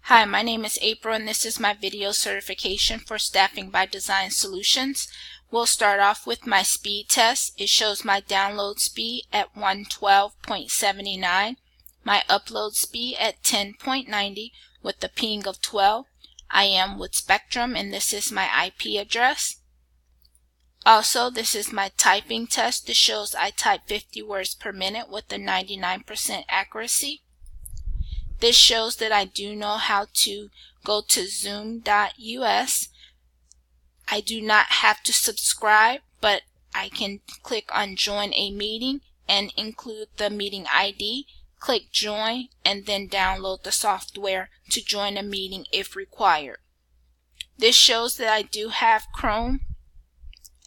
Hi, my name is April and this is my video certification for Staffing by Design Solutions. We'll start off with my speed test. It shows my download speed at 112.79, my upload speed at 10.90 with a ping of 12. I am with Spectrum and this is my IP address. Also, this is my typing test. This shows I type 50 words per minute with a 99% accuracy. This shows that I do know how to go to zoom.us. I do not have to subscribe, but I can click on join a meeting and include the meeting ID, click join, and then download the software to join a meeting if required. This shows that I do have Chrome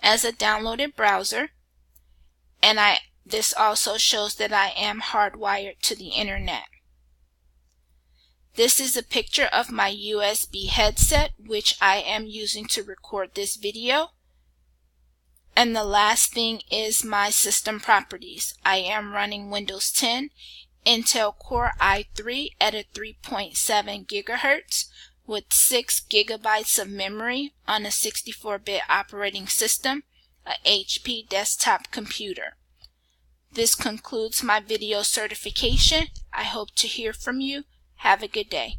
as a downloaded browser, and this also shows that I am hardwired to the internet. This is a picture of my USB headset, which I am using to record this video. And the last thing is my system properties. I am running Windows 10, Intel Core i3 at a 3.7 GHz with 6 GB of memory on a 64-bit operating system, a HP desktop computer. This concludes my video certification. I hope to hear from you. Have a good day.